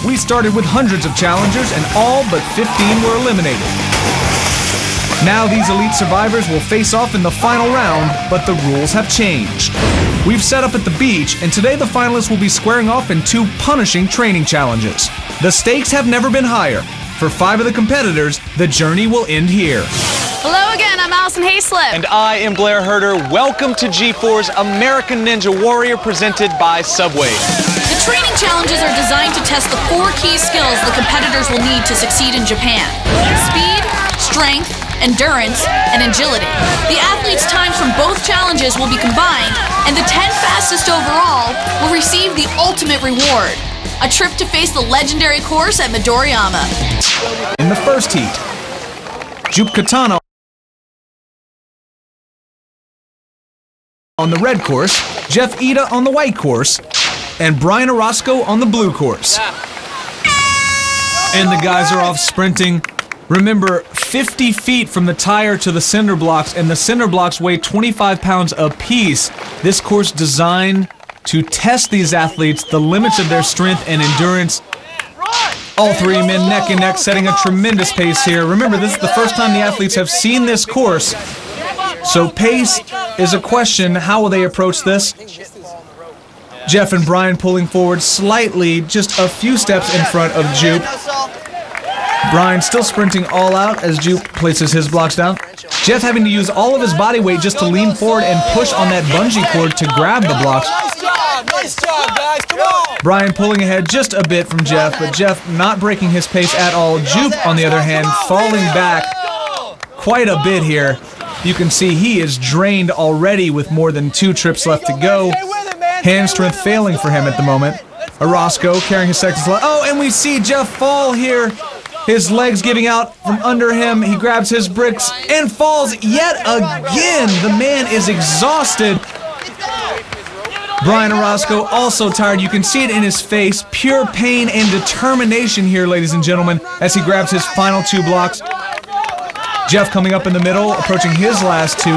We started with hundreds of challengers and all but 15 were eliminated. Now these elite survivors will face off in the final round, but the rules have changed. We've set up at the beach, and today the finalists will be squaring off in 2 punishing training challenges. The stakes have never been higher. For 5 of the competitors, the journey will end here. Hello again, I'm Allison Hayslip. And I am Blair Herder. Welcome to G4's American Ninja Warrior presented by Subway. The training challenges are designed to test the 4 key skills the competitors will need to succeed in Japan. Speed, strength, endurance, and agility. The athletes' times from both challenges will be combined, and the 10 fastest overall will receive the ultimate reward, a trip to face the legendary course at Midoriyama. In the first heat, Joop Katana on the red course, Jeff Ida on the white course, and Brian Orozco on the blue course. And the guys are off sprinting. Remember, 50 feet from the tire to the cinder blocks, and the cinder blocks weigh 25 pounds apiece. This course designed to test these athletes, the limits of their strength and endurance. All 3 men neck and neck, setting a tremendous pace here. Remember, this is the first time the athletes have seen this course, so pace is a question. How will they approach this? Jeff and Brian pulling forward slightly, just a few steps in front of Joop. Brian still sprinting all out as Joop places his blocks down. Jeff having to use all of his body weight just to lean forward and push on that bungee cord to grab the blocks. Nice job, guys, come on! Brian pulling ahead just a bit from Jeff, but Jeff not breaking his pace at all. Joop, on the other hand, falling back quite a bit here. You can see he is drained already with more than 2 trips left to go. Hand strength failing for him at the moment. Orozco carrying his second slot. Oh, and we see Jeff fall here. His legs giving out from under him. He grabs his bricks and falls yet again. The man is exhausted. Brian Orozco also tired. You can see it in his face. Pure pain and determination here, ladies and gentlemen, as he grabs his final 2 blocks. Jeff coming up in the middle, approaching his last 2.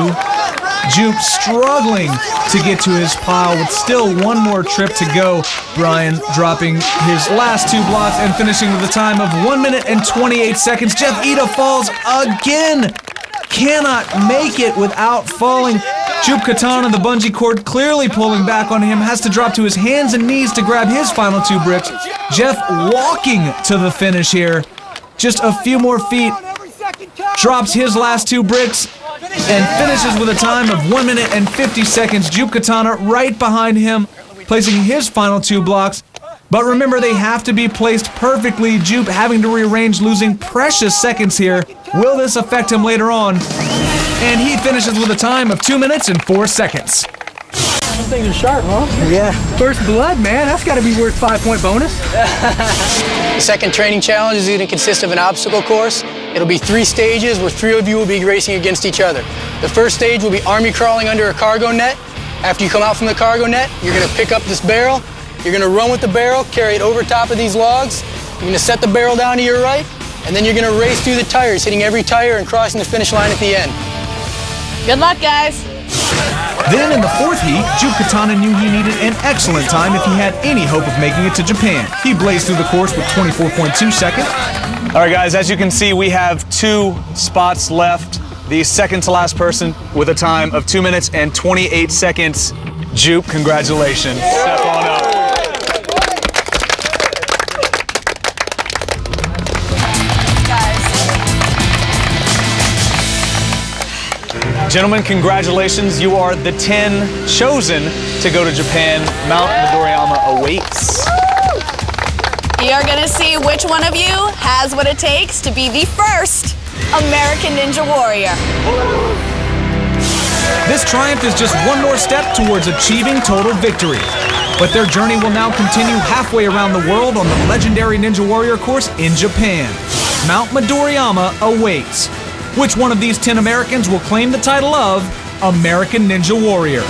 Joop struggling to get to his pile with still 1 more trip to go. Brian dropping his last 2 blocks and finishing with a time of 1 minute and 28 seconds. Jeff Ida falls again. Cannot make it without falling. Joop Katana, the bungee cord clearly pulling back on him, has to drop to his hands and knees to grab his final 2 bricks. Jeff walking to the finish here. Just a few more feet. Drops his last 2 bricks and finishes with a time of 1 minute and 50 seconds. Joop Katana right behind him, placing his final 2 blocks. But remember, they have to be placed perfectly. Joop having to rearrange, losing precious seconds here. Will this affect him later on? And he finishes with a time of 2 minutes and 4 seconds. Some things are sharp, huh? Yeah. First blood, man. That's got to be worth 5-point bonus. The second training challenge is going to consist of an obstacle course. It'll be 3 stages where 3 of you will be racing against each other. The first stage will be army crawling under a cargo net. After you come out from the cargo net, you're going to pick up this barrel. You're going to run with the barrel, carry it over top of these logs. You're going to set the barrel down to your right, and then you're going to race through the tires, hitting every tire and crossing the finish line at the end. Good luck, guys. Then in the 4th heat, Joop Katana knew he needed an excellent time if he had any hope of making it to Japan. He blazed through the course with 24.2 seconds. All right, guys, as you can see, we have 2 spots left. The second to last person with a time of 2 minutes and 28 seconds. Joop, congratulations. Step on up. Gentlemen, congratulations. You are the 10 chosen to go to Japan. Mount Midoriyama awaits. You are going to see which one of you has what it takes to be the first American Ninja Warrior. This triumph is just 1 more step towards achieving total victory. But their journey will now continue halfway around the world on the legendary Ninja Warrior course in Japan. Mount Midoriyama awaits. Which one of these 10 Americans will claim the title of American Ninja Warrior?